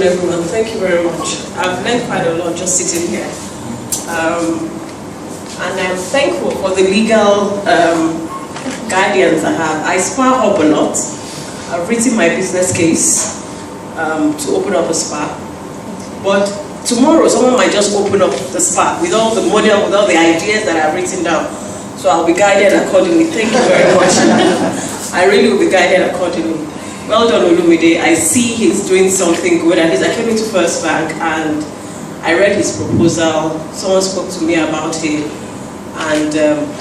afternoon, everyone. Thank you very much. I've learned quite a lot just sitting here. And I'm thankful for the legal guidance I have. I spa up a lot. I've written my business case to open up a spa. But tomorrow, someone might just open up the spa with all the model, with all the ideas that I've written down. So I'll be guided accordingly. Thank you very much. I really will be guided accordingly. Well done, Olumide. I see he's doing something good. At least I came into First Bank and I read his proposal. Someone spoke to me about it, and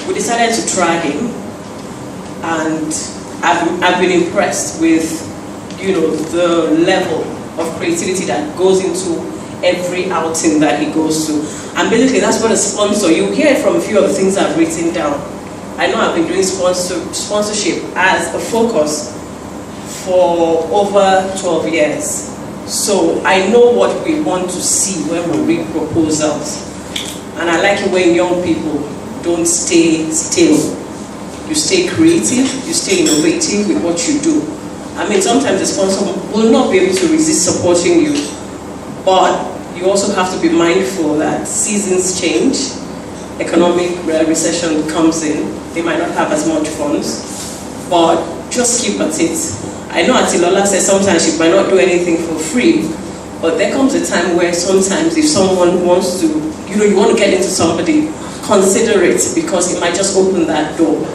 we decided to try him. And I've been impressed with, the level of creativity that goes into every outing that he goes to. And basically, that's what a sponsor. You hear from a few of the things I've written down. I know I've been doing sponsorship as a focus for over 12 years. So I know what we want to see when we read proposals. And I like it when young people don't stay still. You stay creative, you stay innovative with what you do. I mean, sometimes the sponsor will not be able to resist supporting you, but you also have to be mindful that seasons change, economic recession comes in, they might not have as much funds, but just keep at it. I know Atilola says sometimes you might not do anything for free, but there comes a time where sometimes if someone wants to, you want to get into somebody, consider it, because it might just open that door.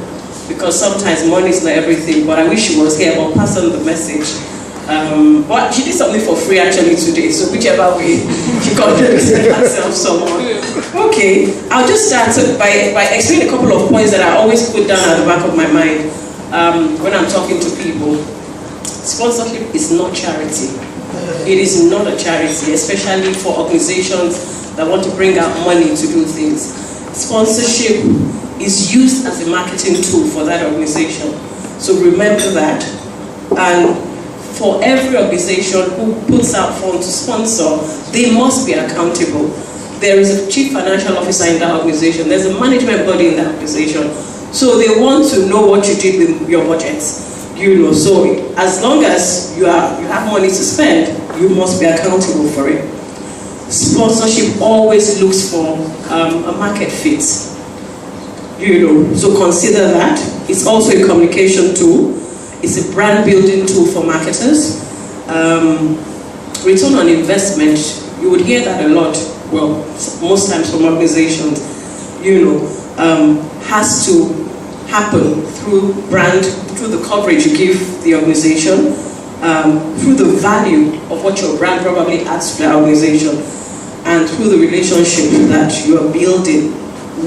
Because sometimes money is not everything, but I wish she was here, but pass on the message. But she did something for free actually today, so whichever way, she contributed herself somewhat. Okay, I'll just start by explaining a couple of points that I always put down at the back of my mind when I'm talking to people. Sponsorship is not charity. It is not a charity, especially for organizations that want to bring out money to do things. Sponsorship is used as a marketing tool for that organization. So remember that. And for every organization who puts out funds to sponsor, they must be accountable. There is a chief financial officer in that organization. There's a management body in that organization. So they want to know what you did with your budgets. So as long as you have money to spend, you must be accountable for it. Sponsorship always looks for a market fit. So consider that. It's also a communication tool. It's a brand building tool for marketers. Return on investment, you would hear that a lot. Well, most times from organizations, has to happen through brand, through the coverage you give the organization, through the value of what your brand probably adds to the organization, and through the relationship that you are building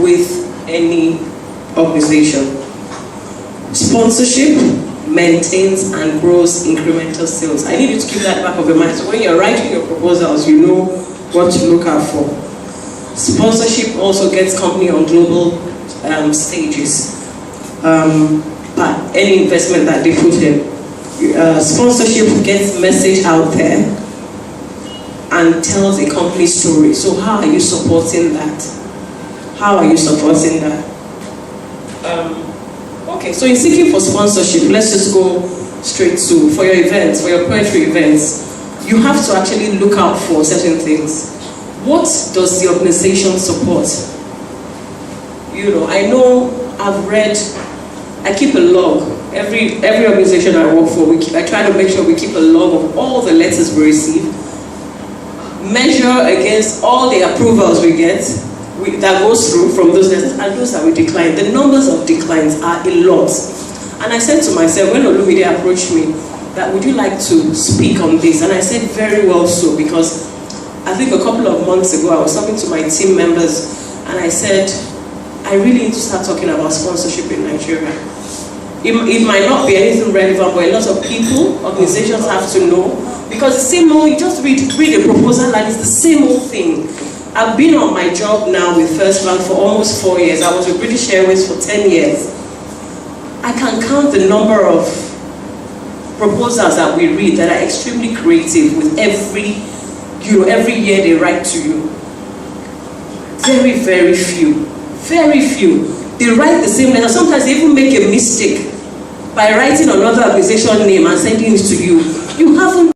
with any organization. Sponsorship maintains and grows incremental sales. I need you to keep that back of your mind. So when you're writing your proposals, you know what to look out for. Sponsorship also gets company on global stages. But any investment that they put in, sponsorship gets message out there and tells a company story. So how are you supporting that? How are you supporting that? Okay, so in seeking for sponsorship, let's just go straight to, for your events, for your poetry events, you have to actually look out for certain things. What does the organization support? I know I've read, I keep a log. Every organization I work for, I try to make sure we keep a log of all the letters we receive, measure against all the approvals we get, that goes through from those letters, and those that we decline. The numbers of declines are a lot. And I said to myself, when Olumide approached me, that would you like to speak on this? And I said, very well so, because I think a couple of months ago, I was talking to my team members, and I said, I really need to start talking about sponsorship in Nigeria. It might not be anything relevant, but a lot of people, organizations have to know, because the same old, you just read a proposal and it's the same old thing. I've been on my job now with First Bank for almost 4 years. I was with British Airways for 10 years. I can count the number of proposals that we read that are extremely creative with every year they write to you. Very, very few. Very few. They write the same letter. Sometimes they even make a mistake by writing another organization name and sending it to you. You haven't